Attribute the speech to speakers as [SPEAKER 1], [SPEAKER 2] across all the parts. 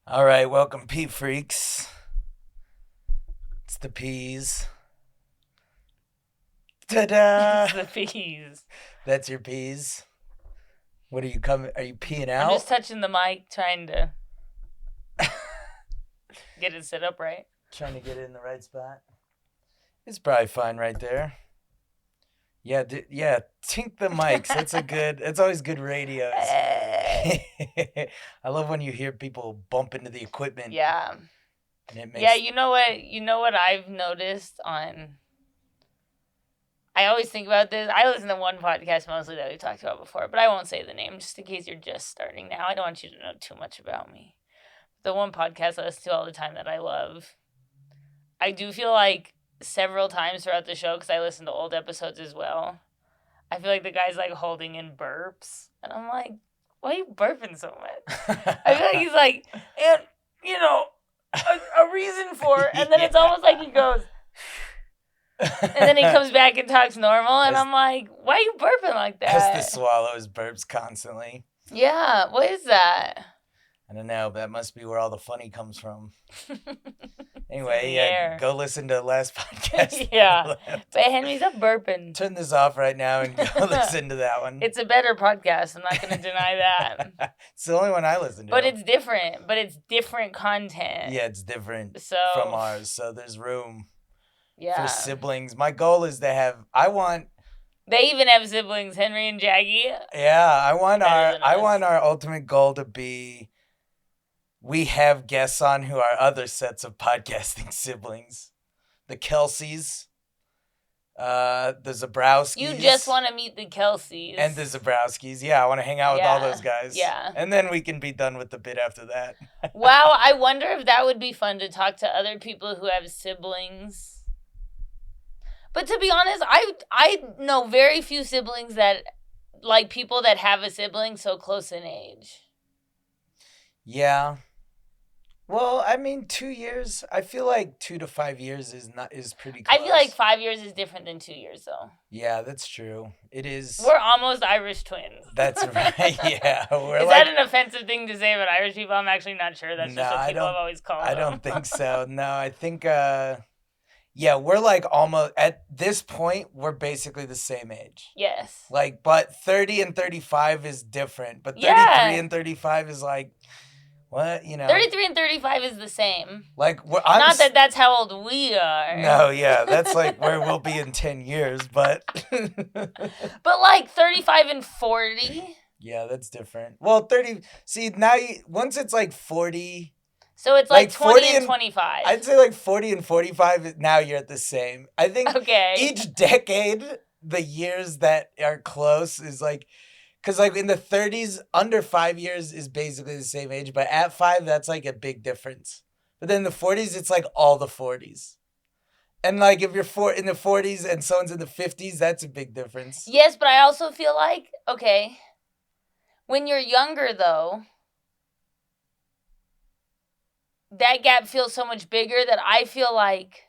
[SPEAKER 1] All right, welcome, Pea Freaks. It's the peas. Ta-da!
[SPEAKER 2] It's the peas.
[SPEAKER 1] That's your peas. What are you coming? Are you peeing
[SPEAKER 2] I'm just
[SPEAKER 1] out?
[SPEAKER 2] touching the mic, trying to get it set up right.
[SPEAKER 1] Trying to get it in the right spot. It's probably fine right there. Yeah, tink the mics. That's a good. It's always good radio. I love when you hear people bump into the equipment.
[SPEAKER 2] Yeah.
[SPEAKER 1] And it makes,
[SPEAKER 2] Yeah, you know what? You know what I've noticed on. I always think about this. I listen to one podcast mostly that we talked about before, but I won't say the name just in case you're just starting now. I don't want you to know too much about me. The one podcast I listen to all the time that I love. I do feel like several times throughout the show, because I listen to old episodes as well, I feel like the guy's like holding in burps. And I'm like, why are you burping so much? I feel like he's like, and, you know, a reason for it. And then it's almost like he goes, and then he comes back and talks normal. And I'm like, why are you burping like
[SPEAKER 1] Because
[SPEAKER 2] that?
[SPEAKER 1] the swallows burps constantly.
[SPEAKER 2] Yeah, what is that?
[SPEAKER 1] I don't know, but that must be where all the funny comes from. Anyway,
[SPEAKER 2] the
[SPEAKER 1] yeah,
[SPEAKER 2] air.
[SPEAKER 1] go listen to the last podcast.
[SPEAKER 2] Yeah. But Henry's up burping.
[SPEAKER 1] Turn this off right now and go listen to that one.
[SPEAKER 2] It's a better podcast. I'm not going to deny that.
[SPEAKER 1] It's the only one I listen to.
[SPEAKER 2] But it's different. But it's different content.
[SPEAKER 1] Yeah, it's different
[SPEAKER 2] So
[SPEAKER 1] from ours. So there's room
[SPEAKER 2] yeah.
[SPEAKER 1] for siblings. My goal is to have.
[SPEAKER 2] They even have siblings, Henry and Jackie.
[SPEAKER 1] Yeah, I want
[SPEAKER 2] Better than us.
[SPEAKER 1] our ultimate goal to be. We have guests on who are other sets of podcasting siblings. The Kelseys, the Zabrowskis.
[SPEAKER 2] You just want to meet the Kelseys.
[SPEAKER 1] And the Zabrowskis. Yeah, I want to hang out with all those guys.
[SPEAKER 2] Yeah.
[SPEAKER 1] And then we can be done with the bit after that.
[SPEAKER 2] Wow, I wonder if that would be fun to talk to other people who have siblings. But to be honest, I know very few siblings that, like, people that have a sibling so close in age.
[SPEAKER 1] Yeah. Well, I mean, 2 years. I feel like 2 to 5 years is pretty close.
[SPEAKER 2] I feel like 5 years is different than 2 years, though.
[SPEAKER 1] Yeah, that's true. It is.
[SPEAKER 2] We're almost Irish twins.
[SPEAKER 1] That's right. Yeah,
[SPEAKER 2] is that an offensive thing to say about Irish people? I'm actually not sure. That's just what people have always called them.
[SPEAKER 1] I don't think so. No, I think. Yeah, we're like almost at this point. We're basically the same age.
[SPEAKER 2] Yes.
[SPEAKER 1] Like, but 30 and 35 is different. But 33 and 35 is like. What,
[SPEAKER 2] 33 and 35 is the same.
[SPEAKER 1] Like,
[SPEAKER 2] not that that's how old we are.
[SPEAKER 1] No, yeah, that's like where we'll be in 10 years, but.
[SPEAKER 2] But like 35 and 40.
[SPEAKER 1] Yeah, that's different. Well, 30. See, now once it's like 40.
[SPEAKER 2] So it's like 20 and 25.
[SPEAKER 1] I'd say like 40 and 45. Now you're at the same. I think each decade, the years that are close is like. Because, like, in the 30s, under 5 years is basically the same age. But at 5, that's, like, a big difference. But then in the 40s, it's, like, all the 40s. And, like, if you're in the 40s and someone's in the 50s, that's a big difference.
[SPEAKER 2] Yes, but I also feel like, okay, when you're younger, though, that gap feels so much bigger that I feel like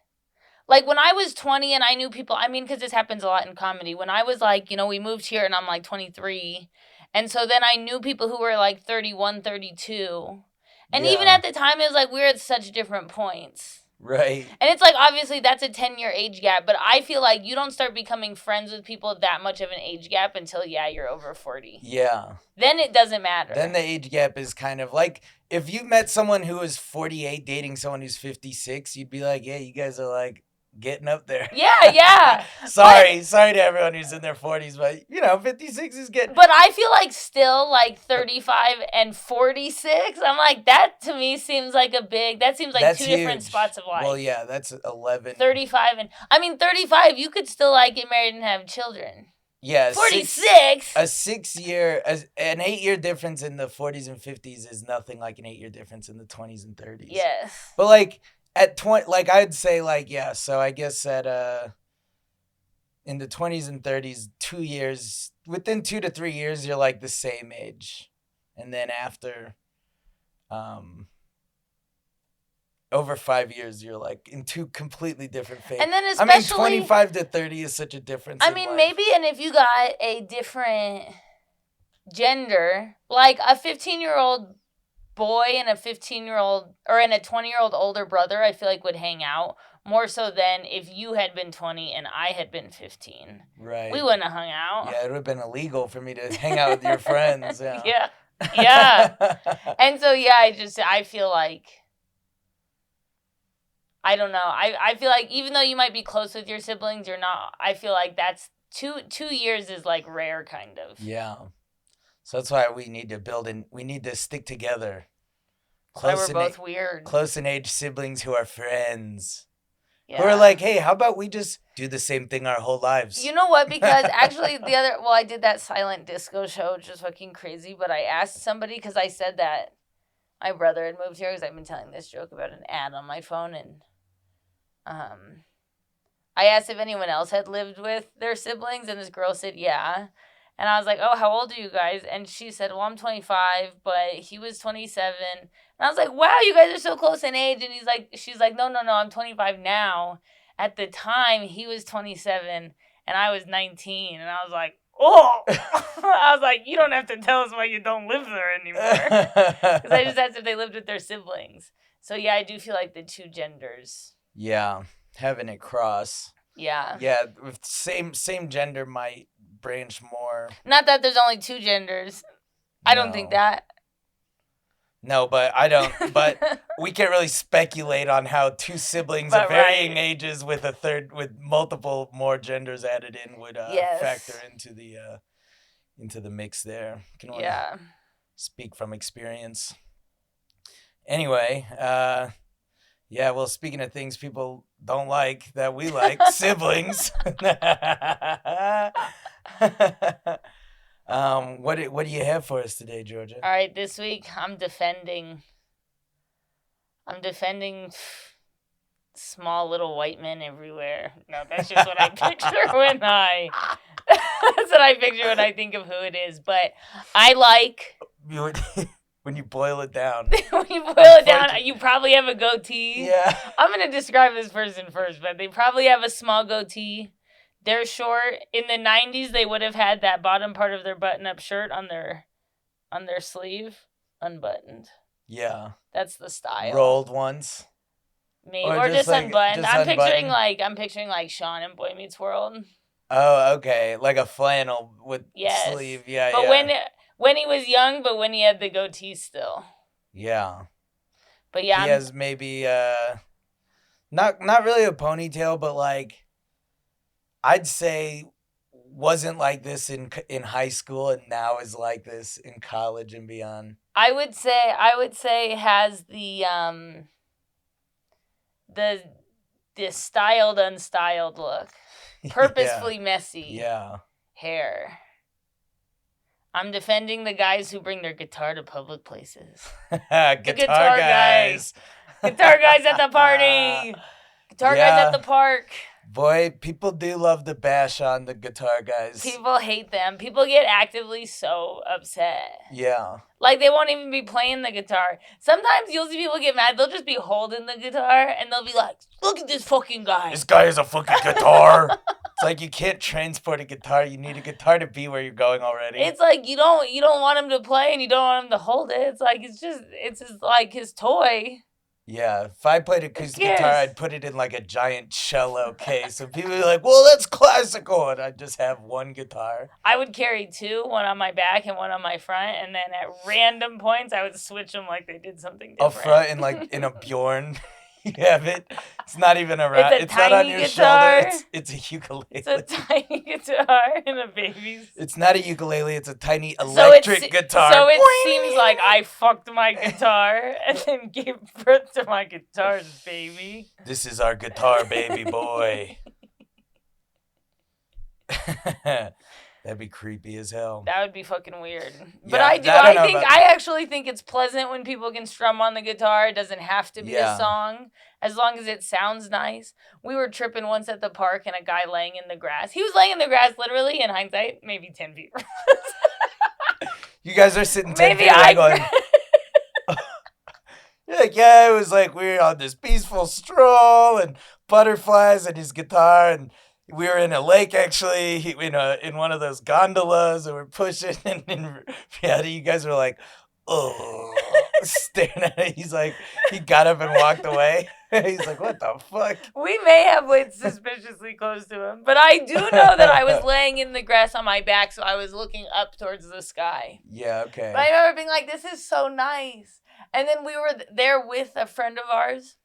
[SPEAKER 2] when I was 20 and I knew people, I mean, because this happens a lot in comedy. When I was like, we moved here and I'm like 23. And so then I knew people who were like 31, 32. And even at the time, it was like we were at such different points.
[SPEAKER 1] Right.
[SPEAKER 2] And it's like, obviously, that's a 10-year age gap. But I feel like you don't start becoming friends with people that much of an age gap until, you're over 40.
[SPEAKER 1] Yeah.
[SPEAKER 2] Then it doesn't matter.
[SPEAKER 1] Then the age gap is kind of like, if you met someone who was 48 dating someone who's 56, you'd be like, yeah, you guys are like, getting up there.
[SPEAKER 2] Yeah.
[SPEAKER 1] Sorry to everyone who's in their 40s, but 56 is getting.
[SPEAKER 2] But I feel like still like 35 and 46. I'm like, that to me seems like that seems like that's two different spots of life.
[SPEAKER 1] Well, yeah, that's 11.
[SPEAKER 2] 35 and 35, you could still like get married and have children.
[SPEAKER 1] Yeah,
[SPEAKER 2] 46.
[SPEAKER 1] An 8-year difference in the 40s and 50s is nothing like an 8-year difference in the 20s and 30s.
[SPEAKER 2] Yes.
[SPEAKER 1] But like at 20, like I'd say like, yeah, so I guess at in the 20s and 30s, 2 years, within 2 to 3 years, you're like the same age. And then after over 5 years, you're like in two completely different phases.
[SPEAKER 2] And then especially
[SPEAKER 1] 25 to 30 is such a difference.
[SPEAKER 2] Maybe, and if you got a different gender, like a 15-year-old boy and a 15-year-old or and a 20-year-old older brother, I feel like would hang out more so than if you had been 20 and I had been 15.
[SPEAKER 1] Right.
[SPEAKER 2] We wouldn't have hung out.
[SPEAKER 1] Yeah, it would have been illegal for me to hang out with your friends. Yeah.
[SPEAKER 2] Yeah. Yeah. And so, yeah, I feel like, I don't know. I feel like even though you might be close with your siblings, you're not, I feel like that's 2 years is like rare kind of.
[SPEAKER 1] Yeah. So that's why we need to we need to stick together.
[SPEAKER 2] That's why we're both weird.
[SPEAKER 1] Close in age siblings who are friends. Yeah. Who are like, hey, how about we just do the same thing our whole lives?
[SPEAKER 2] You know what? Because actually I did that silent disco show, which was fucking crazy, but I asked somebody, because I said that my brother had moved here, because I've been telling this joke about an ad on my phone, and I asked if anyone else had lived with their siblings, and this girl said, yeah. And I was like, oh, how old are you guys? And she said, well, I'm 25, but he was 27. And I was like, wow, you guys are so close in age. And she's like, no, I'm 25 now. At the time, he was 27, and I was 19. And I was like, oh. I was like, you don't have to tell us why you don't live there anymore. Because I just asked if they lived with their siblings. So, yeah, I do feel like the two genders.
[SPEAKER 1] Yeah, having it cross.
[SPEAKER 2] Yeah.
[SPEAKER 1] Yeah, with same gender might branch more.
[SPEAKER 2] Not that there's only two genders. No. I don't think that.
[SPEAKER 1] No, but but we can't really speculate on how two siblings of varying ages with multiple more genders added in would factor into the mix there. Can only speak from experience. Anyway, yeah, well, speaking of things people don't like that we like, siblings. What do you have for us today, Georgia?
[SPEAKER 2] All right, this week I'm defending small little white men everywhere. No, that's just what I picture when I think of who it is. But I like
[SPEAKER 1] when you boil it down.
[SPEAKER 2] When you boil it down, you probably have a goatee.
[SPEAKER 1] Yeah.
[SPEAKER 2] I'm gonna describe this person first, but they probably have a small goatee. They're short. In the 90s, they would have had that bottom part of their button-up shirt on their sleeve unbuttoned.
[SPEAKER 1] Yeah.
[SPEAKER 2] That's the style.
[SPEAKER 1] Rolled ones.
[SPEAKER 2] Maybe or just like, unbuttoned. I'm picturing like Sean in Boy Meets World.
[SPEAKER 1] Oh, okay. Like a flannel with sleeve. Yeah,
[SPEAKER 2] but when he was young, but when he had the goatee still.
[SPEAKER 1] Yeah.
[SPEAKER 2] But yeah.
[SPEAKER 1] He has maybe not really a ponytail, but like I'd say wasn't like this in high school and now is like this in college and beyond.
[SPEAKER 2] I would say has the styled unstyled look. Purposefully messy.
[SPEAKER 1] Yeah.
[SPEAKER 2] Hair. I'm defending the guys who bring their guitar to public places.
[SPEAKER 1] Guitar guys.
[SPEAKER 2] Guitar guys at the party. Guitar guys at the park.
[SPEAKER 1] Boy, people do love to bash on the guitar guys.
[SPEAKER 2] People hate them. People get actively so upset.
[SPEAKER 1] Yeah.
[SPEAKER 2] Like, they won't even be playing the guitar. Sometimes you'll see people get mad. They'll just be holding the guitar, and they'll be like, look at this fucking guy.
[SPEAKER 1] This guy has a fucking guitar. It's like you can't transport a guitar. You need a guitar to be where you're going already.
[SPEAKER 2] It's like you don't want him to play, and you don't want him to hold it. It's like it's like his toy.
[SPEAKER 1] Yeah, if I played acoustic guitar, I'd put it in like a giant cello case. And people would be like, well, that's classical. And I'd just have one guitar.
[SPEAKER 2] I would carry two, one on my back and one on my front. And then at random points, I would switch them like they did something different.
[SPEAKER 1] Up front and like in a Bjorn. You have it. It's not even around. It's not on your
[SPEAKER 2] guitar.
[SPEAKER 1] Shoulder. It's a ukulele.
[SPEAKER 2] It's a tiny guitar in a baby's.
[SPEAKER 1] It's not a ukulele. It's a tiny electric guitar.
[SPEAKER 2] So it seems like I fucked my guitar and then gave birth to my guitar's baby.
[SPEAKER 1] This is our guitar baby boy. That'd be creepy as hell.
[SPEAKER 2] That would be fucking weird. But yeah, I actually think it's pleasant when people can strum on the guitar. It doesn't have to be a song, as long as it sounds nice. We were tripping once at the park and a guy laying in the grass. He was laying in the grass literally, in hindsight, maybe 10 feet.
[SPEAKER 1] You guys are sitting 10 feet away going... You're like, yeah, it was like we were on this peaceful stroll and butterflies and his guitar and... We were in a lake, actually, in one of those gondolas, and we're pushing, and you guys were like, oh. staring at it. He's like, he got up and walked away. He's like, what the fuck?
[SPEAKER 2] We may have went suspiciously close to him, but I do know that I was laying in the grass on my back, so I was looking up towards the sky.
[SPEAKER 1] Yeah, okay.
[SPEAKER 2] But I remember being like, this is so nice. And then we were there with a friend of ours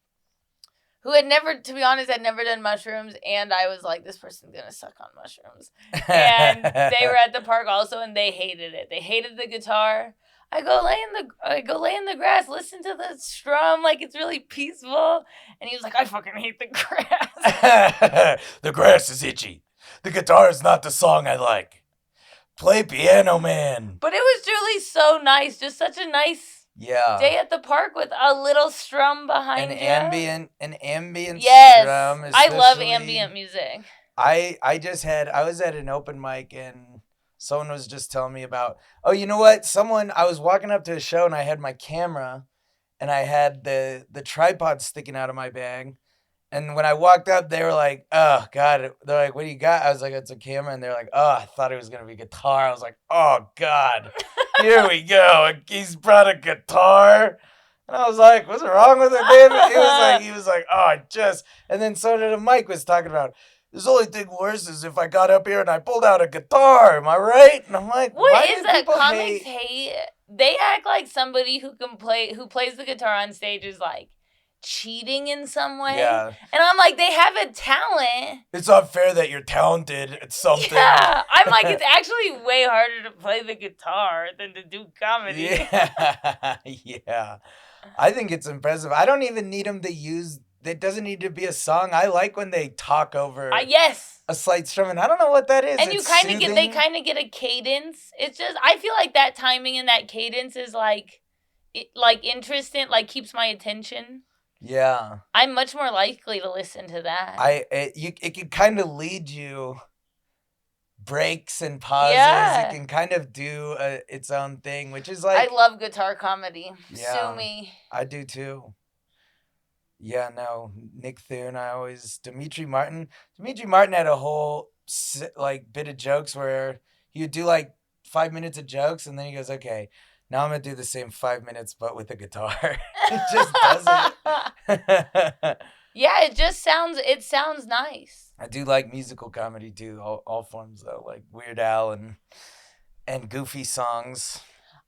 [SPEAKER 2] who had never, to be honest, had never done mushrooms. And I was like, this person's going to suck on mushrooms. And they were at the park also, and they hated it. They hated the guitar. I go lay in the grass, listen to the strum, like it's really peaceful. And he was like, I fucking hate the grass.
[SPEAKER 1] The grass is itchy. The guitar is not the song I like. Play Piano Man.
[SPEAKER 2] But it was truly so nice. Just such a nice day at the park with a little strum behind
[SPEAKER 1] an
[SPEAKER 2] you.
[SPEAKER 1] An ambient
[SPEAKER 2] yes,
[SPEAKER 1] strum.
[SPEAKER 2] I love ambient music.
[SPEAKER 1] I was at an open mic and someone was just telling me about, oh, you know what? I was walking up to a show and I had my camera and I had the tripod sticking out of my bag. And when I walked up, they were like, oh, God. They're like, what do you got? I was like, it's a camera. And they're like, oh, I thought it was going to be guitar. I was like, oh, God. Here we go. He's brought a guitar. And I was like, what's wrong with it, David? He was like, oh, and then so did Mike was talking about, the only thing worse is if I got up here and I pulled out a guitar. Am I right? And I'm like,
[SPEAKER 2] what is that? Comics hate. They act like somebody who plays the guitar on stage is like cheating in some way.
[SPEAKER 1] Yeah.
[SPEAKER 2] And I'm like, they have a talent.
[SPEAKER 1] It's not fair that you're talented at something.
[SPEAKER 2] Yeah. I'm like, it's actually way harder to play the guitar than to do comedy.
[SPEAKER 1] Yeah. Yeah. I think it's impressive. I don't even need them to use. It doesn't need to be a song. I like when they talk over a slight strum, and I don't know what that is.
[SPEAKER 2] And you kind of get a cadence. It's just, I feel like that timing and that cadence is like interesting, like keeps my attention.
[SPEAKER 1] Yeah.
[SPEAKER 2] I'm much more likely to listen to that.
[SPEAKER 1] It can kind of lead you breaks and pauses.
[SPEAKER 2] Yeah.
[SPEAKER 1] It can kind of do its own thing, which is like,
[SPEAKER 2] I love guitar comedy.
[SPEAKER 1] Yeah,
[SPEAKER 2] sue me.
[SPEAKER 1] I do too. Yeah, no, Nick Thune, Dimitri Martin had a whole bit of jokes where he would do 5 minutes of jokes and then he goes, okay, now I'm going to do the same 5 minutes but with a guitar. It just does it.
[SPEAKER 2] Yeah, it sounds nice.
[SPEAKER 1] I do like musical comedy too, all forms though, like Weird Al and goofy songs.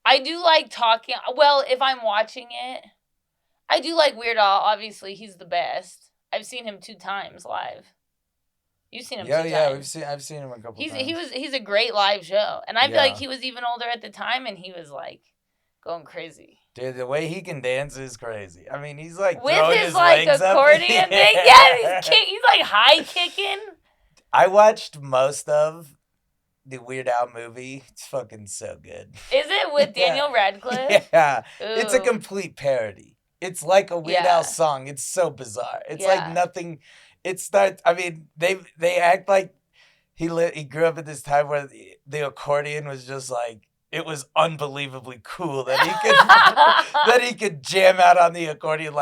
[SPEAKER 2] I do like talking, well, if I'm watching it, I do like Weird Al. Obviously, he's the best. I've seen him 2 times live. You've seen him 2 times.
[SPEAKER 1] Yeah, I've seen him a couple times.
[SPEAKER 2] He's a great live show. And I feel like he was even older at the time and he was going crazy.
[SPEAKER 1] Dude, the way he can dance is crazy. I mean, he's with
[SPEAKER 2] his accordion thing. Yeah, he's high kicking.
[SPEAKER 1] I watched most of the Weird Al movie. It's fucking so good.
[SPEAKER 2] Is it with Daniel Radcliffe?
[SPEAKER 1] Yeah.
[SPEAKER 2] Ooh.
[SPEAKER 1] It's a complete parody. It's like a Weird Al song. It's so bizarre. It's like nothing. It starts. I mean, they act like he grew up at this time where the accordion was just it was unbelievably cool that he could jam out on the accordion.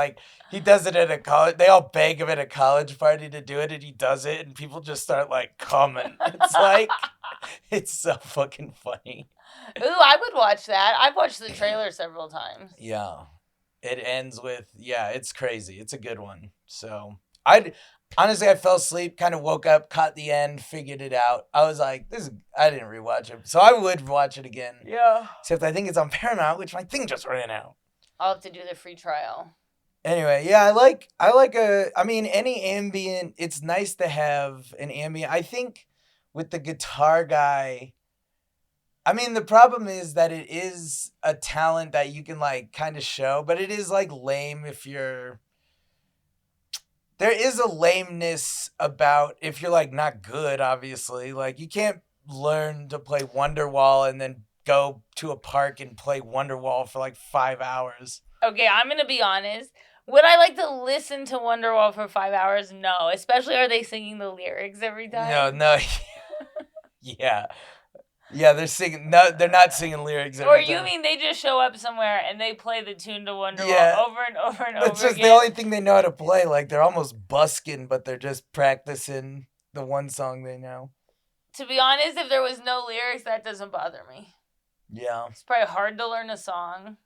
[SPEAKER 1] He does it at a college. They all beg him at a college party to do it, and he does it, and people just start coming. It's it's so fucking funny.
[SPEAKER 2] Ooh, I would watch that. I've watched the trailer several times.
[SPEAKER 1] Yeah. It ends with, it's crazy. It's a good one. So I fell asleep, kind of woke up, caught the end, figured it out. I was like, I didn't rewatch it. So I would watch it again.
[SPEAKER 2] Yeah.
[SPEAKER 1] Except I think it's on Paramount, which my thing just ran out.
[SPEAKER 2] I'll have to do the free trial.
[SPEAKER 1] Anyway, any ambient, it's nice to have an ambient. I think with the guitar guy, the problem is that it is a talent that you can kind of show, but it is lame if there is a lameness about if you're not good, obviously. You can't learn to play Wonderwall and then go to a park and play Wonderwall for 5 hours. Okay,
[SPEAKER 2] I'm going to be honest. Would I like to listen to Wonderwall for 5 hours? No. Especially, are they singing the lyrics every time?
[SPEAKER 1] No. Yeah. Yeah, they're singing. No, they're not singing lyrics.
[SPEAKER 2] Or you mean they just show up somewhere and they play the tune to Wonderwall over and over and over again?
[SPEAKER 1] That's just the only thing they know how to play. They're almost busking, but they're just practicing the one song they know.
[SPEAKER 2] To be honest, if there was no lyrics, that doesn't bother me.
[SPEAKER 1] Yeah.
[SPEAKER 2] It's probably hard to learn a song.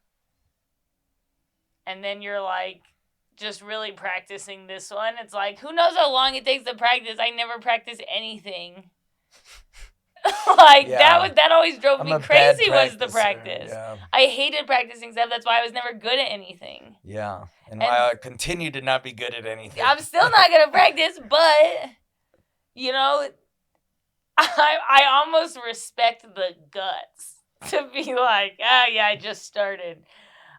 [SPEAKER 2] and then you're like just really practicing this one. It's like, who knows how long it takes to practice? I never practice anything. That always drove me crazy was the practice. Yeah. I hated practicing stuff. That's why I was never good at anything.
[SPEAKER 1] Yeah. And why I continue to not be good at anything.
[SPEAKER 2] I'm still not going to practice, but, you know, I almost respect the guts to be like, yeah, I just started.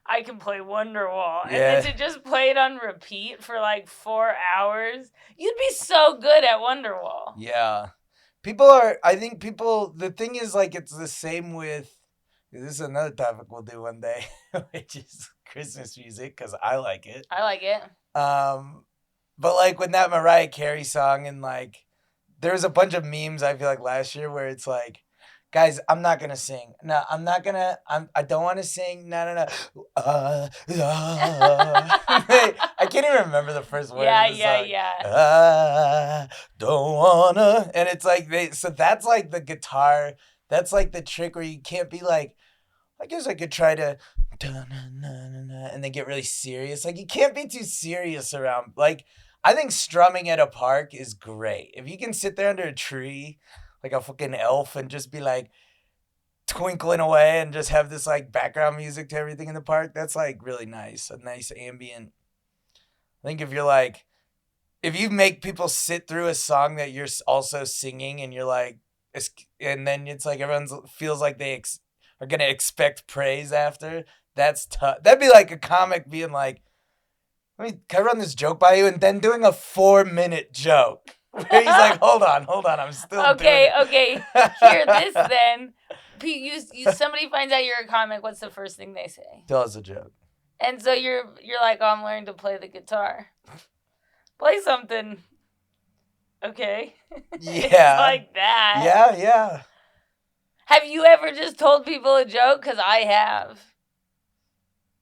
[SPEAKER 2] I can play Wonderwall. Yeah. And then to just play it on repeat for like 4 hours, you'd be so good at Wonderwall.
[SPEAKER 1] Yeah. The thing is, like, it's the same with, this is another topic we'll do one day, which is Christmas music, because I like it.
[SPEAKER 2] I like it.
[SPEAKER 1] But, like, with that Mariah Carey song, and, like, there was a bunch of memes, I feel like, last year, where it's like, guys, I'm not going to sing. No, I don't want to sing. No. I can't even remember the first word of the song. I don't wanna. And it's like, so that's like the guitar. That's like the trick where you can't be like, I guess I could try to, and then get really serious. Like, you can't be too serious around. Like, I think strumming at a park is great. If you can sit there under a tree like a fucking elf and just be like twinkling away and just have this like background music to everything in the park, that's like really nice. A nice ambient. I think if you make people sit through a song that you're also singing and you're like, and then it's like everyone feels like they are going to expect praise after, that's tough. That'd be like a comic being like, can I run this joke by you? And then doing a 4-minute joke. Where he's like, hold on, I'm still doing it.
[SPEAKER 2] Okay. Hear this then. Somebody finds out you're a comic, what's the first thing they say?
[SPEAKER 1] Tell us a joke.
[SPEAKER 2] And so you're like, I'm learning to play the guitar. Play something. Okay.
[SPEAKER 1] Yeah.
[SPEAKER 2] It's like that.
[SPEAKER 1] Yeah.
[SPEAKER 2] Have you ever just told people a joke? Because I have.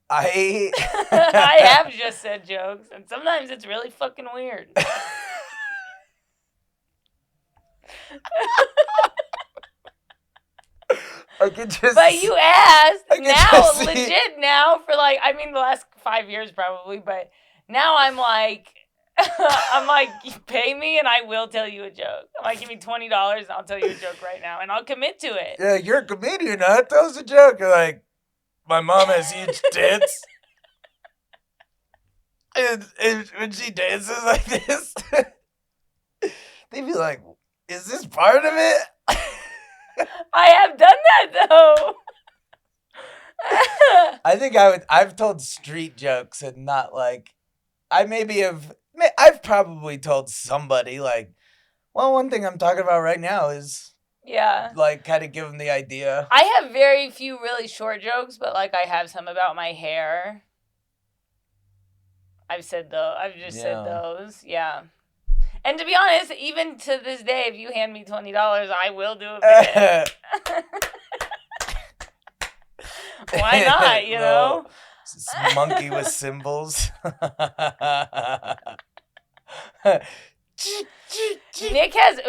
[SPEAKER 2] I have just said jokes, and sometimes it's really fucking weird.
[SPEAKER 1] I could just.
[SPEAKER 2] But you asked now, legit now for like, I mean, the last 5 years probably, but now I'm like, pay me and I will tell you a joke. I'm like, give me $20 and I'll tell you a joke right now, and I'll commit to it.
[SPEAKER 1] Yeah, you're a comedian, huh? Tell us a joke. You're like, my mom has huge tits. And when she dances like this, they'd be like, is this part of it?
[SPEAKER 2] I have done that, though.
[SPEAKER 1] I think I've told street jokes and not like, I've probably told somebody like, well, one thing I'm talking about right now is, like, kind of give them the idea.
[SPEAKER 2] I have very few really short jokes, but like I have some about my hair. I've said those. Yeah. And to be honest, even to this day, if you hand me $20, I will do a bit. Why not, you know?
[SPEAKER 1] Monkey with cymbals.
[SPEAKER 2] Nick has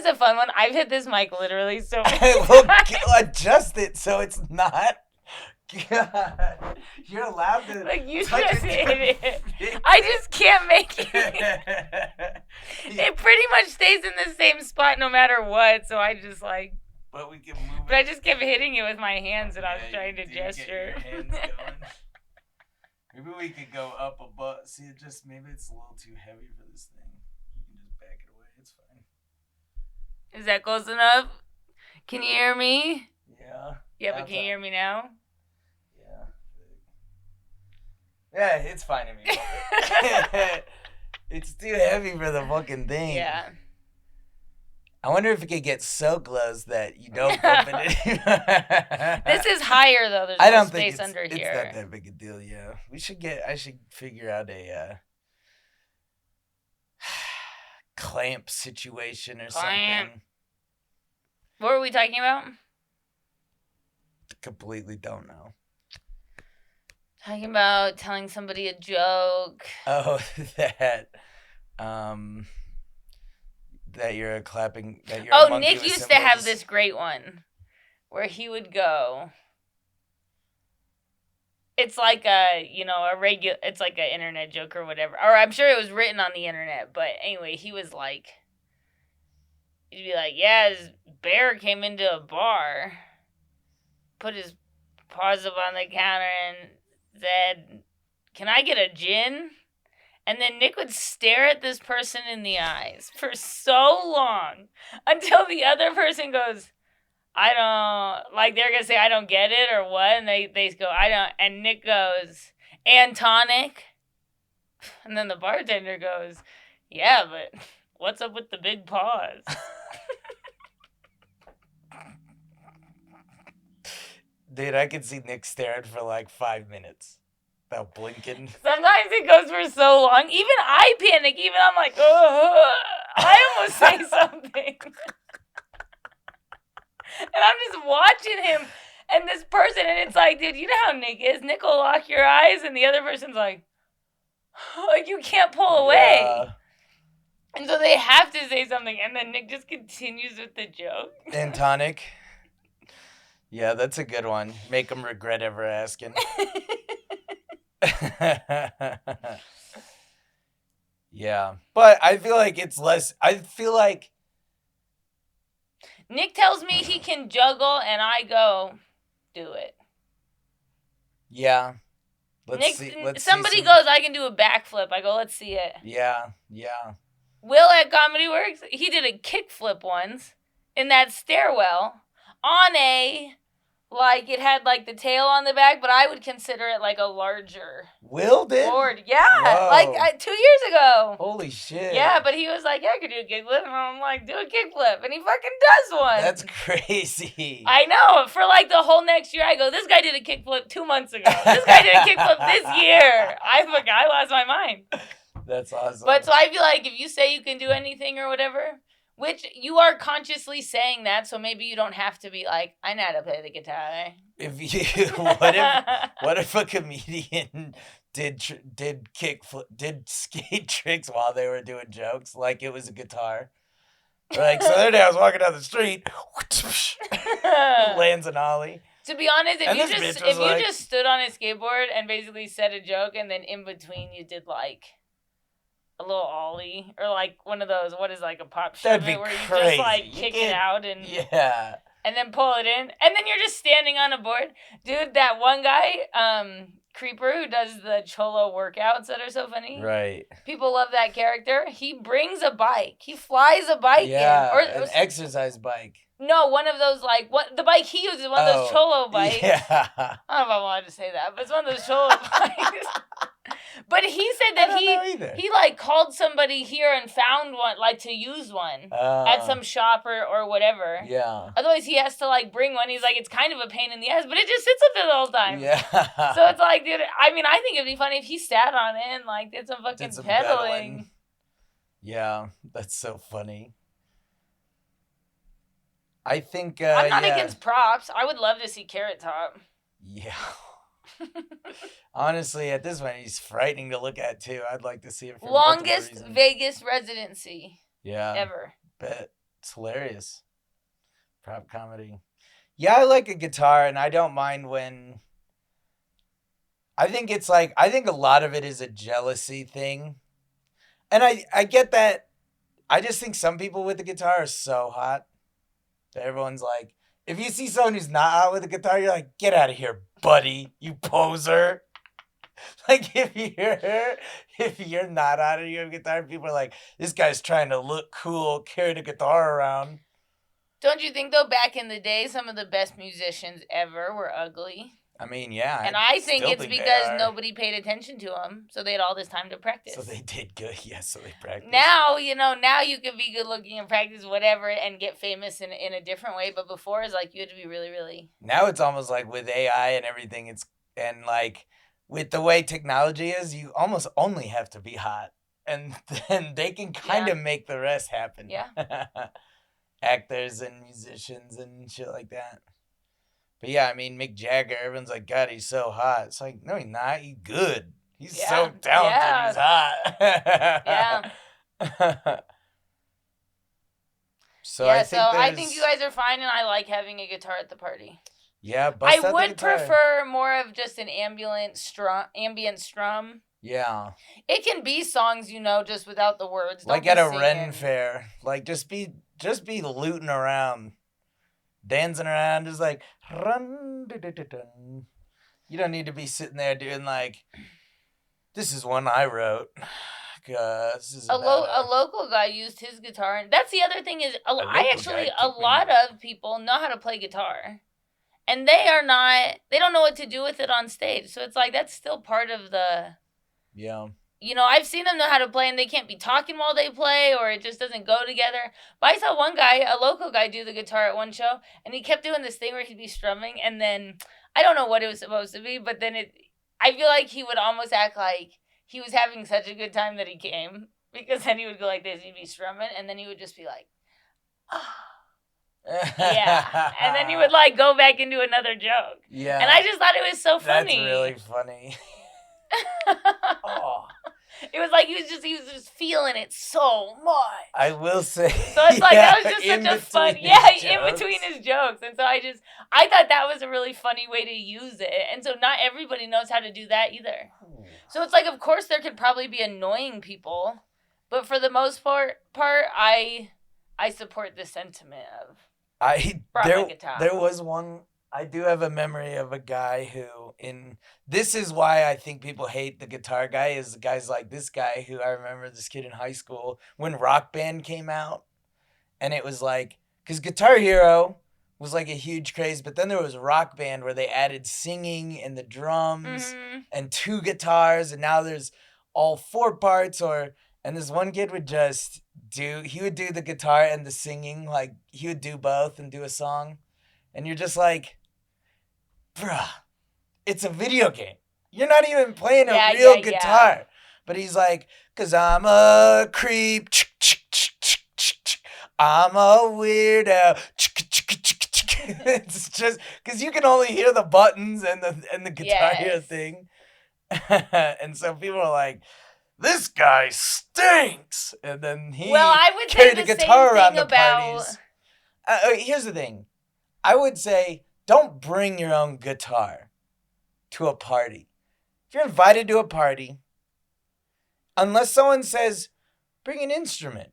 [SPEAKER 2] a fun one. I've hit this mic literally so many
[SPEAKER 1] times. Adjust it so it's not. God, you're allowed to.
[SPEAKER 2] Like, you just hit it. I just can't make it. It pretty much stays in the same spot no matter what. So I just like.
[SPEAKER 1] But we can move.
[SPEAKER 2] But I just kept hitting it with my hands, and I was trying to gesture.
[SPEAKER 1] Get your hands going. Maybe we could go up above. See, maybe it's a little too heavy for this thing. You can just back it away. It's fine.
[SPEAKER 2] Is that close enough? Can you hear me?
[SPEAKER 1] Yeah.
[SPEAKER 2] Yeah, but can you hear me now?
[SPEAKER 1] Yeah, it's fine if you move it. It's too heavy for the fucking thing.
[SPEAKER 2] Yeah.
[SPEAKER 1] I wonder if it could get so close that you don't bump it anymore.
[SPEAKER 2] This is higher though. There's no space under here.
[SPEAKER 1] It's not that big a deal. Yeah, I should figure out a clamp situation or something.
[SPEAKER 2] What were we talking about?
[SPEAKER 1] Completely don't know.
[SPEAKER 2] Talking about telling somebody a joke.
[SPEAKER 1] Oh, that you're clapping. That you're.
[SPEAKER 2] Oh, Nick used to have this great one, where he would go. It's like it's like an internet joke or whatever. Or I'm sure it was written on the internet. But anyway, he was like, he'd be like, yeah, his bear came into a bar, put his paws up on the counter and said, can I get a gin? And then Nick would stare at this person in the eyes for so long until the other person goes, I don't, like they're going to say, I don't get it or what? And they go, I don't. And Nick goes, and tonic? And then the bartender goes, yeah, but what's up with the big paws?
[SPEAKER 1] Dude, I could see Nick staring for like 5 minutes without blinking.
[SPEAKER 2] Sometimes it goes for so long. Even I panic. Even I'm like, I almost say something. And I'm just watching him and this person, and it's like, dude, you know how Nick is. Nick will lock your eyes, and the other person's like you can't pull away. Yeah. And so they have to say something, and then Nick just continues with the joke.
[SPEAKER 1] And tonic. Yeah, that's a good one. Make them regret ever asking. Yeah. But I feel like it's less... I feel like...
[SPEAKER 2] Nick tells me he can juggle, and I go, do it.
[SPEAKER 1] Yeah.
[SPEAKER 2] Somebody goes, I can do a backflip. I go, let's see it.
[SPEAKER 1] Yeah.
[SPEAKER 2] Will at Comedy Works, he did a kickflip once in that stairwell on like, it had, like, the tail on the back, but I would consider it, like, a larger
[SPEAKER 1] Will did?
[SPEAKER 2] board. Yeah, whoa. Like, 2 years ago.
[SPEAKER 1] Holy shit.
[SPEAKER 2] Yeah, but he was like, yeah, I could do a kickflip. And I'm like, do a kickflip. And he fucking does one.
[SPEAKER 1] That's crazy.
[SPEAKER 2] I know. For, like, the whole next year, I go, this guy did a kickflip 2 months ago. This guy did a kickflip this year. I lost my mind.
[SPEAKER 1] That's awesome.
[SPEAKER 2] But so I feel like if you say you can do anything or whatever... Which you are consciously saying that, so maybe you don't have to be like, I know how to play the guitar.
[SPEAKER 1] What if a comedian did skate tricks while they were doing jokes, like it was a guitar? Like, so the other day I was walking down the street, lands an ollie.
[SPEAKER 2] To be honest, if you just stood on a skateboard and basically said a joke, and then in between you did like a little ollie, or like one of those, what is like a pop shove where you just like kick it out and then pull it in, and then you're just standing on a board. Dude, that one guy, Creeper, who does the cholo workouts that are so funny.
[SPEAKER 1] Right.
[SPEAKER 2] People love that character. He brings a bike. He flies a bike in. Or
[SPEAKER 1] an exercise bike.
[SPEAKER 2] No, one of those, like, the bike he uses, one of those cholo bikes.
[SPEAKER 1] Yeah.
[SPEAKER 2] I don't know if I wanted to say that, but it's one of those cholo bikes. But he said that he like called somebody here and found one, like, to use one at some shop or whatever.
[SPEAKER 1] Yeah.
[SPEAKER 2] Otherwise he has to like bring one. He's like, it's kind of a pain in the ass, but it just sits up there the whole time.
[SPEAKER 1] Yeah.
[SPEAKER 2] So it's like, dude, I mean, I think it'd be funny if he sat on it and like did some fucking pedaling.
[SPEAKER 1] Yeah, that's so funny. I think
[SPEAKER 2] I'm not against props. I would love to see Carrot Top.
[SPEAKER 1] Yeah. Honestly, at this point, he's frightening to look at too. I'd like to see it. For
[SPEAKER 2] longest Vegas residency.
[SPEAKER 1] Yeah.
[SPEAKER 2] Ever.
[SPEAKER 1] Bet it's hilarious. Prop comedy. Yeah, I like a guitar, and I don't mind when. I think a lot of it is a jealousy thing, and I get that. I just think some people with the guitar are so hot that everyone's like, if you see someone who's not hot with a guitar, you're like, get out of here, buddy, you poser. Like, if you're not hot and you have a guitar, people are like, this guy's trying to look cool, carrying a guitar around.
[SPEAKER 2] Don't you think, though, back in the day, some of the best musicians ever were ugly?
[SPEAKER 1] I mean, yeah.
[SPEAKER 2] And I think it's because nobody paid attention to them, so they had all this time to practice.
[SPEAKER 1] So they did good, yes, so they practiced.
[SPEAKER 2] Now, now you can be good looking and practice whatever and get famous in a different way, but before it's like you had to be really, really...
[SPEAKER 1] Now it's almost like with AI and everything, and like with the way technology is, you almost only have to be hot, and then they can kind of make the rest happen.
[SPEAKER 2] Yeah.
[SPEAKER 1] Actors and musicians and shit like that. But yeah, I mean, Mick Jagger, everyone's like, God, he's so hot. It's like, no, he's not. He's good. He's so talented. He's hot.
[SPEAKER 2] Yeah.
[SPEAKER 1] So I think
[SPEAKER 2] I think you guys are fine, and I like having a guitar at the party.
[SPEAKER 1] Yeah, bust
[SPEAKER 2] I
[SPEAKER 1] out
[SPEAKER 2] would
[SPEAKER 1] the guitar.
[SPEAKER 2] prefer more of just an ambient strum.
[SPEAKER 1] Yeah.
[SPEAKER 2] It can be songs, just without the words.
[SPEAKER 1] Like at a Ren fair. Like just be looting around. Dancing around, just like run. You don't need to be sitting there doing like, this is one I wrote. This is
[SPEAKER 2] a local guy used his guitar, and that's the other thing is a lot of people know how to play guitar, and they don't know what to do with it on stage. So it's like that's still part of the.
[SPEAKER 1] Yeah.
[SPEAKER 2] I've seen them know how to play, and they can't be talking while they play, or it just doesn't go together. But I saw one guy, a local guy, do the guitar at one show, and he kept doing this thing where he'd be strumming, and then I don't know what it was supposed to be, but then I feel like he would almost act like he was having such a good time that he came, because then he would go like this, he'd be strumming, and then he would just be like, yeah, and then he would like go back into another joke.
[SPEAKER 1] Yeah,
[SPEAKER 2] and I just thought it was so funny.
[SPEAKER 1] That's really funny.
[SPEAKER 2] Oh. It was like he was just feeling it so much.
[SPEAKER 1] I will say.
[SPEAKER 2] So it's like that was just such a fun, in between his jokes, and so I thought that was a really funny way to use it, and so not everybody knows how to do that either. So it's like, of course, there could probably be annoying people, but for the most part, I support the sentiment of.
[SPEAKER 1] There was one. I do have a memory of a guy this is why I think people hate the guitar guy, is guys like this guy who I remember this kid in high school when Rock Band came out, and it was like, because Guitar Hero was like a huge craze, but then there was Rock Band where they added singing and the drums and 2 guitars, and now there's all 4 parts, and this one kid would just do the guitar and the singing, like he would do both and do a song, and you're just like, bruh, it's a video game. You're not even playing a real guitar. Yeah. But he's like, 'cause I'm a creep. I'm a weirdo. It's just because you can only hear the buttons and the guitar Hero thing. And so people are like, this guy stinks. And then he carried the guitar around the parties. Here's the thing. I would say, don't bring your own guitar to a party. If you're invited to a party, unless someone says, bring an instrument.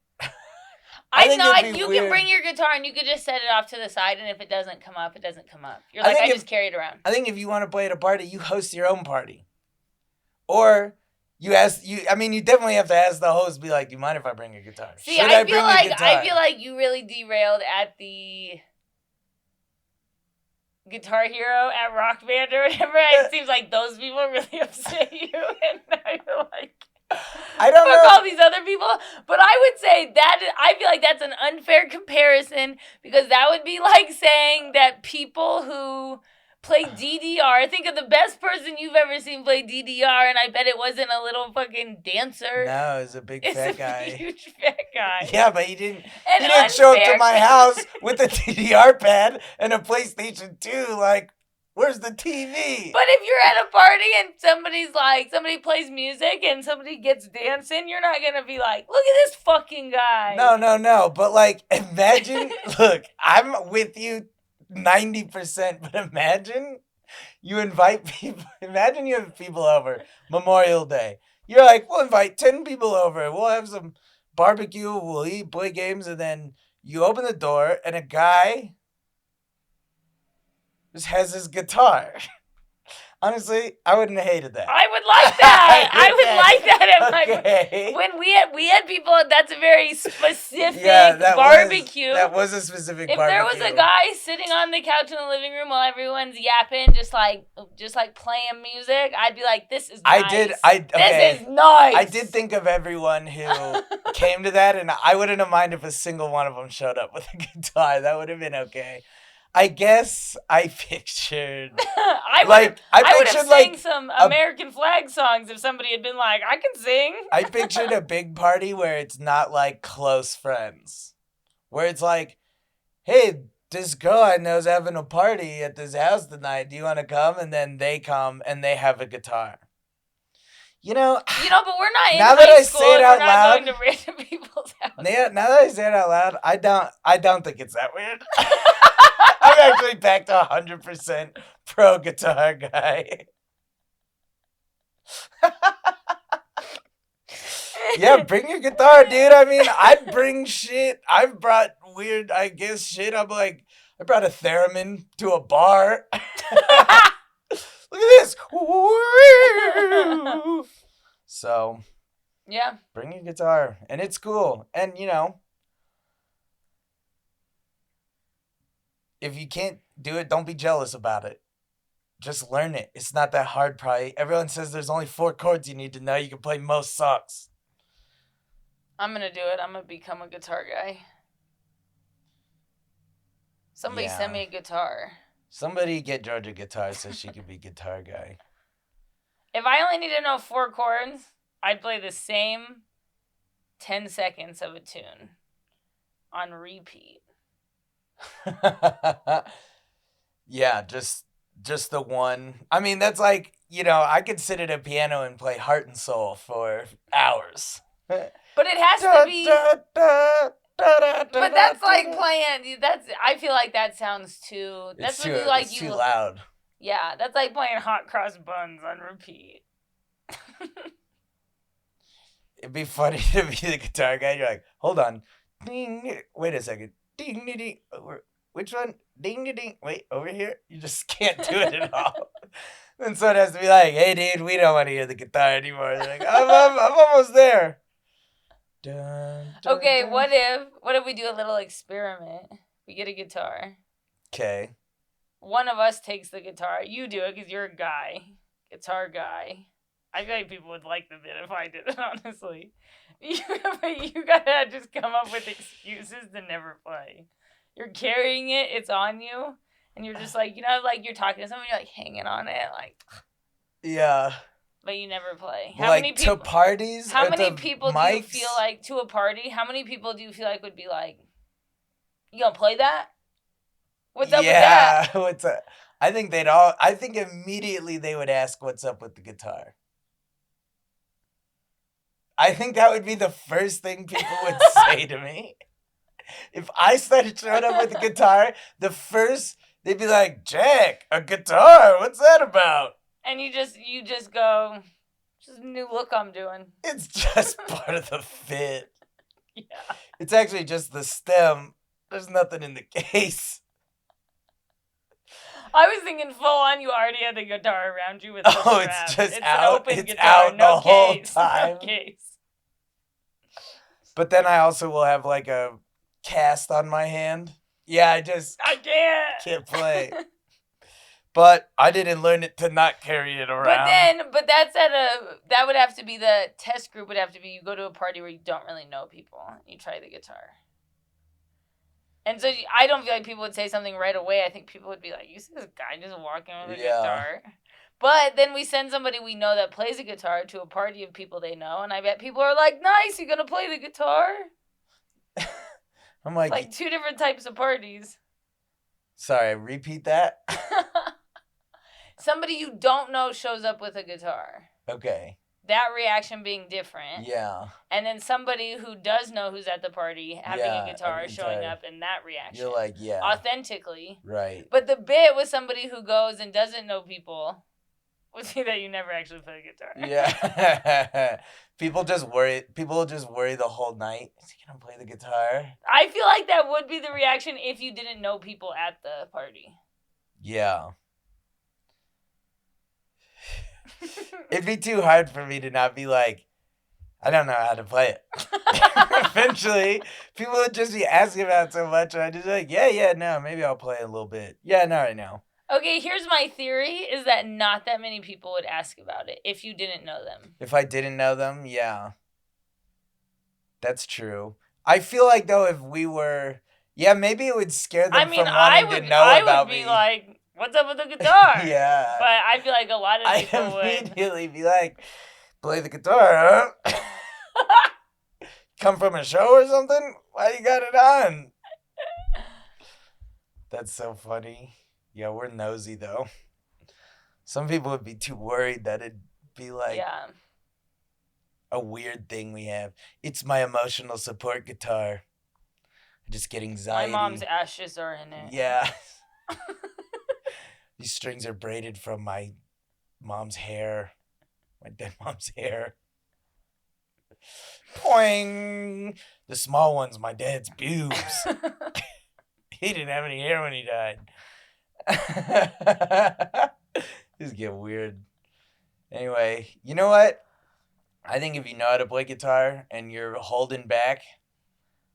[SPEAKER 2] You can bring your guitar and you could just set it off to the side, and if it doesn't come up, it doesn't come up. You're like, I just carry it around.
[SPEAKER 1] I think if you want to play at a party, you host your own party. Or you definitely have to ask the host, be like, do you mind if I bring a guitar?
[SPEAKER 2] See, I feel like you really derailed at the Guitar Hero at Rock Band or whatever. It seems like those people really upset you, and I feel like
[SPEAKER 1] I don't know
[SPEAKER 2] all these other people. But I would say I feel like that's an unfair comparison, because that would be like saying that people who play DDR, think of the best person you've ever seen play DDR, and I bet it wasn't a little fucking dancer.
[SPEAKER 1] No, it was a big fat guy.
[SPEAKER 2] Huge fat guy.
[SPEAKER 1] Yeah, but he didn't show up to my house with a DDR pad and a PlayStation 2, like, where's the TV?
[SPEAKER 2] But if you're at a party and somebody plays music and somebody gets dancing, you're not gonna be like, look at this fucking guy.
[SPEAKER 1] No. But like, imagine, look, I'm with you 90%, but imagine you invite people. Imagine you have people over Memorial Day. You're like, we'll invite 10 people over. We'll have some barbecue. We'll eat, play games, and then you open the door and a guy just has his guitar. Honestly, I wouldn't have hated that.
[SPEAKER 2] I would like that. I would like that at when we had people. That's a very specific barbecue.
[SPEAKER 1] That was a specific
[SPEAKER 2] barbecue. If there was a guy sitting on the couch in the living room while everyone's yapping, just like playing music, I'd be like, "This is nice. This is nice."
[SPEAKER 1] I did think of everyone who came to that, and I wouldn't have minded if a single one of them showed up with a guitar. That would have been okay. I guess I pictured.
[SPEAKER 2] I would have sang some American flag songs if somebody had been like, I can sing.
[SPEAKER 1] I pictured a big party where it's not like close friends. Where it's like, hey, this girl I know is having a party at this house tonight. Do you want to come? And then they come and they have a guitar. You know,
[SPEAKER 2] but we're not in
[SPEAKER 1] now
[SPEAKER 2] high
[SPEAKER 1] that I
[SPEAKER 2] school.
[SPEAKER 1] say it out
[SPEAKER 2] we're not
[SPEAKER 1] loud,
[SPEAKER 2] going to random people's houses.
[SPEAKER 1] Now that I say it out loud, I don't think it's that weird. I'm actually back to 100% pro guitar guy. Yeah, bring your guitar, dude. I mean, I'd bring shit. I've brought weird, I guess, shit. I'm like, I brought a theremin to a bar. Look at this. So,
[SPEAKER 2] yeah.
[SPEAKER 1] Bring your guitar. And it's cool. And, if you can't do it, don't be jealous about it. Just learn it. It's not that hard, probably. Everyone says there's only 4 chords you need to know. You can play most songs.
[SPEAKER 2] I'm going to do it. I'm going to become a guitar guy. Somebody send me a guitar.
[SPEAKER 1] Somebody get Georgia a guitar so she can be guitar guy.
[SPEAKER 2] If I only need to know 4 chords, I'd play the same 10 seconds of a tune on repeat.
[SPEAKER 1] Yeah, just the one. I mean, that's like, I could sit at a piano and play Heart and Soul for hours.
[SPEAKER 2] But it has to be... But that's like playing... I feel like that sounds too... That's
[SPEAKER 1] it's too loud.
[SPEAKER 2] Yeah, that's like playing Hot Cross Buns on repeat.
[SPEAKER 1] It'd be funny to be the guitar guy. You're like, hold on. Ding. Wait a second. Ding, ding, ding. Which one? Ding, ding, ding. Wait, over here? You just can't do it at all. Then someone has to be like, hey, dude, we don't want to hear the guitar anymore. They're like, I'm almost there. Dun, dun,
[SPEAKER 2] okay,
[SPEAKER 1] dun.
[SPEAKER 2] what if we do a little experiment? We get a guitar.
[SPEAKER 1] Okay.
[SPEAKER 2] One of us takes the guitar. You do it because you're a guy. Guitar guy. I feel like people would like the bit if I did it, honestly. You gotta just come up with excuses to never play. You're carrying it, it's on you, and you're just like, like you're talking to someone, you're like hanging on it, like.
[SPEAKER 1] Yeah.
[SPEAKER 2] But you never play.
[SPEAKER 1] How many people, to parties?
[SPEAKER 2] How many people do you feel like, to a party, how many people do you feel like would be like, you gonna play that? What's up with that?
[SPEAKER 1] Yeah, what's up? I think immediately they would ask what's up with the guitar. I think that would be the first thing people would say to me. If I started showing up with a guitar, they'd be like, Jack, a guitar, what's that about?
[SPEAKER 2] And you just go, just a new look I'm doing.
[SPEAKER 1] It's just part of the fit.
[SPEAKER 2] Yeah.
[SPEAKER 1] It's actually just the stem. There's nothing in the case.
[SPEAKER 2] I was thinking full on you already had the guitar around you with the strap.
[SPEAKER 1] It's just
[SPEAKER 2] it's
[SPEAKER 1] out.
[SPEAKER 2] An open
[SPEAKER 1] it's
[SPEAKER 2] guitar,
[SPEAKER 1] out
[SPEAKER 2] no
[SPEAKER 1] the whole
[SPEAKER 2] case,
[SPEAKER 1] time.
[SPEAKER 2] No case.
[SPEAKER 1] But then I also will have like a cast on my hand. Yeah, I can't play. But I didn't learn it to not carry it around.
[SPEAKER 2] But that would have to be the test group would have to be you go to a party where you don't really know people. You try the guitar. And so I don't feel like people would say something right away. I think people would be like, you see this guy just walking with a guitar? But then we send somebody we know that plays a guitar to a party of people they know, and I bet people are like, nice, you gonna play the guitar?
[SPEAKER 1] I'm like...
[SPEAKER 2] It's like 2 different types of parties.
[SPEAKER 1] Sorry, repeat that?
[SPEAKER 2] Somebody you don't know shows up with a guitar.
[SPEAKER 1] Okay.
[SPEAKER 2] That reaction being different.
[SPEAKER 1] Yeah.
[SPEAKER 2] And then somebody who does know who's at the party having a guitar showing up in that reaction.
[SPEAKER 1] You're like, yeah.
[SPEAKER 2] Authentically.
[SPEAKER 1] Right.
[SPEAKER 2] But the bit with somebody who goes and doesn't know people would see that you never actually play guitar.
[SPEAKER 1] Yeah. People just worry the whole night. Is he going to play the guitar?
[SPEAKER 2] I feel like that would be the reaction if you didn't know people at the party.
[SPEAKER 1] Yeah. It'd be too hard for me to not be like, I don't know how to play it. Eventually, people would just be asking about it so much, and I'd just be like, yeah, no, maybe I'll play a little bit. Yeah, no, right now.
[SPEAKER 2] Okay, here's my theory, is that not that many people would ask about it if you didn't know them.
[SPEAKER 1] If I didn't know them, yeah. That's true. I feel like, though, if we were... Yeah, maybe it would scare them from wanting to know about me.
[SPEAKER 2] I would be like... What's up with the guitar?
[SPEAKER 1] Yeah.
[SPEAKER 2] But I feel like a lot of people would.
[SPEAKER 1] I'd immediately be like, play the guitar, huh? Come from a show or something? Why you got it on? That's so funny. Yeah, we're nosy, though. Some people would be too worried that it'd be like...
[SPEAKER 2] Yeah.
[SPEAKER 1] a weird thing we have. It's my emotional support guitar. I just get anxiety.
[SPEAKER 2] My mom's ashes are in it.
[SPEAKER 1] Yeah. These strings are braided from my mom's hair. My dead mom's hair. Poing! The small one's my dad's pubes. He didn't have any hair when he died. These get weird. Anyway, you know what? I think if you know how to play guitar and you're holding back,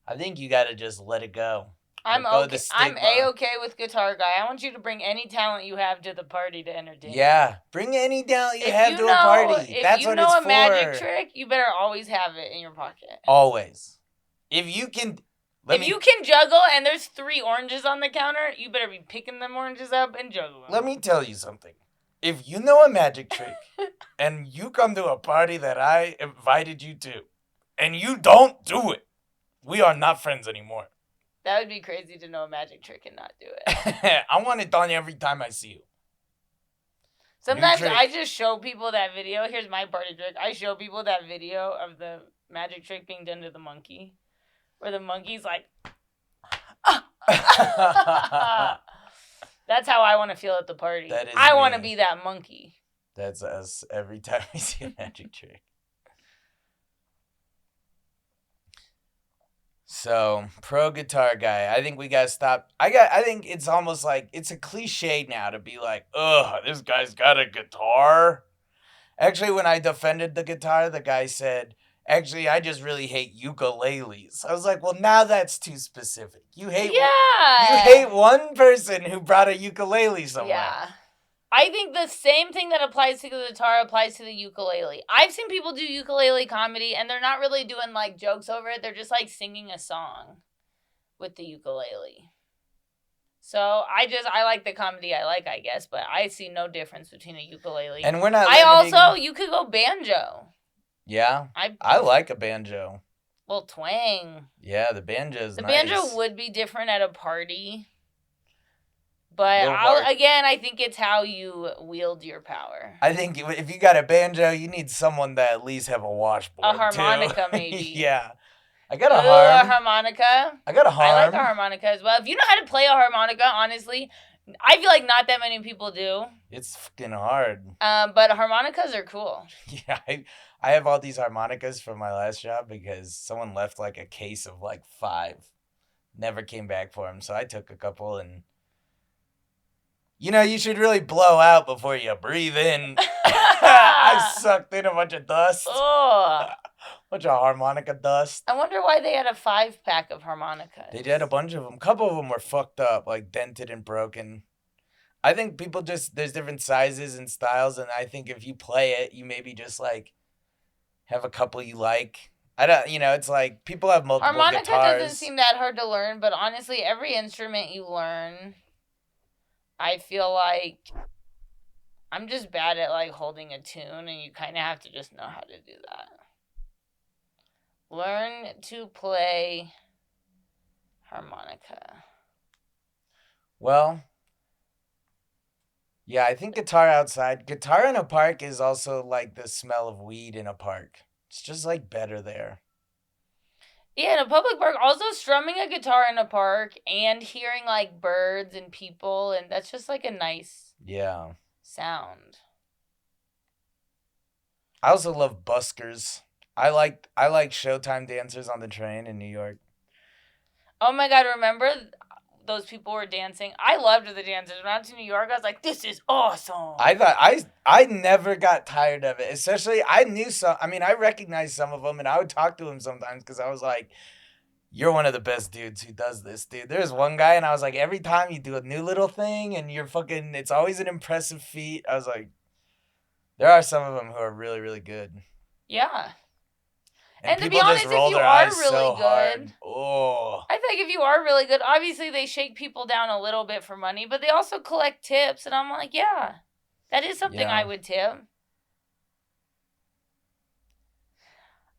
[SPEAKER 1] I think you gotta just let it go.
[SPEAKER 2] I'm okay. I'm A-okay with Guitar Guy. I want you to bring any talent you have to the party to entertain.
[SPEAKER 1] Yeah, bring any talent you have to a party. That's what it's for. If you know a
[SPEAKER 2] magic trick, you better always have it in your pocket.
[SPEAKER 1] Always. If you can...
[SPEAKER 2] you can juggle and there's 3 oranges on the counter, you better be picking them oranges up and juggling them.
[SPEAKER 1] Let me tell you something. If you know a magic trick and you come to a party that I invited you to and you don't do it, we are not friends anymore.
[SPEAKER 2] That would be crazy to know a magic trick and not do it.
[SPEAKER 1] I want it done every time I see you.
[SPEAKER 2] Sometimes I just show people that video. Here's my party trick. I show people that video of the magic trick being done to the monkey. Where the monkey's like... That's how I want to feel at the party. I want to be that monkey.
[SPEAKER 1] That's us every time we see a magic trick. So, pro guitar guy. I think we gotta stop. I think it's almost like it's a cliche now to be like, ugh, this guy's got a guitar. Actually, when I defended the guitar, the guy said, actually, I just really hate ukuleles. I was like, well, now that's too specific. You hate one person who brought a ukulele somewhere.
[SPEAKER 2] Yeah. I think the same thing that applies to the guitar applies to the ukulele. I've seen people do ukulele comedy, and they're not really doing, like, jokes over it. They're just, like, singing a song with the ukulele. So, I like the comedy I guess, but I see no difference between a ukulele.
[SPEAKER 1] And we're not
[SPEAKER 2] you could go banjo.
[SPEAKER 1] Yeah, I like a banjo.
[SPEAKER 2] Well, twang.
[SPEAKER 1] Yeah, the banjo's nice.
[SPEAKER 2] The banjo would be different at a party. But I think it's how you wield your power.
[SPEAKER 1] I think if you got a banjo, you need someone that at least have a washboard.
[SPEAKER 2] A harmonica, maybe.
[SPEAKER 1] Yeah. I got a harp.
[SPEAKER 2] A harmonica.
[SPEAKER 1] I got a harp.
[SPEAKER 2] I like a harmonica as well. If you know how to play a harmonica, honestly, I feel like not that many people do.
[SPEAKER 1] It's fucking hard.
[SPEAKER 2] But harmonicas are cool.
[SPEAKER 1] Yeah, I have all these harmonicas from my last job because someone left like a case of like 5. Never came back for them. So I took a couple and... You know, you should really blow out before you breathe in. I sucked in a bunch of dust.
[SPEAKER 2] Oh.
[SPEAKER 1] Bunch of harmonica dust.
[SPEAKER 2] I wonder why they had a 5-pack of harmonicas.
[SPEAKER 1] They did a bunch of them. A couple of them were fucked up, like dented and broken. I think people there's different sizes and styles, and I think if you play it, you maybe just like have a couple you like. It's like people have multiple guitars.
[SPEAKER 2] Harmonica doesn't seem that hard to learn, but honestly, every instrument you learn... I feel like I'm just bad at, like, holding a tune, and you kind of have to just know how to do that. Learn to play harmonica.
[SPEAKER 1] Well, yeah, I think guitar outside. Guitar in a park is also like the smell of weed in a park. It's just, like, better there.
[SPEAKER 2] Yeah, in a public park, also strumming a guitar in a park and hearing, like, birds and people, and that's just, like, a nice sound.
[SPEAKER 1] I also love buskers. I like Showtime dancers on the train in New York.
[SPEAKER 2] Oh, my God, remember those people were dancing? I loved the dancers. When I went to New York, I was like, this is awesome.
[SPEAKER 1] I never got tired of it. Especially, I recognized some of them, and I would talk to them sometimes because I was like, you're one of the best dudes who does this, dude. There's one guy, and I was like, every time you do a new little thing, and it's always an impressive feat. I was like, there are some of them who are really, really good.
[SPEAKER 2] Yeah.
[SPEAKER 1] And
[SPEAKER 2] to be honest, if you are really good,
[SPEAKER 1] oh.
[SPEAKER 2] I think if you are really good, obviously they shake people down a little bit for money, but they also collect tips, and I'm like, yeah, that is something I would tip.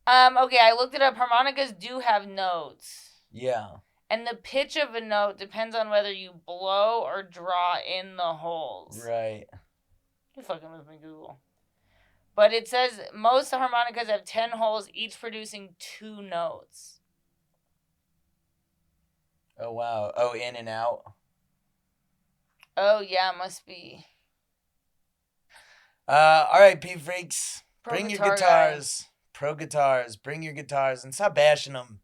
[SPEAKER 2] Okay, I looked it up. Harmonicas do have notes.
[SPEAKER 1] Yeah.
[SPEAKER 2] And the pitch of a note depends on whether you blow or draw in the holes.
[SPEAKER 1] Right.
[SPEAKER 2] You fucking with me, Google. But it says most harmonicas have 10 holes, each producing 2 notes.
[SPEAKER 1] Oh, wow. Oh, in and out?
[SPEAKER 2] Oh, yeah, must be.
[SPEAKER 1] All right, P-Freaks. Bring your guitars.
[SPEAKER 2] Guy.
[SPEAKER 1] Pro guitars. Bring your guitars and stop bashing them.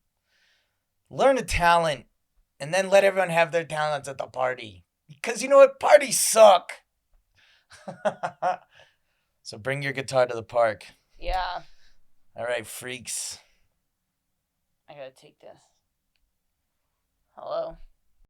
[SPEAKER 1] Learn a talent and then let everyone have their talents at the party. Because you know what? Parties suck. So bring your guitar to the park.
[SPEAKER 2] Yeah.
[SPEAKER 1] All right, freaks.
[SPEAKER 2] I gotta take this. Hello.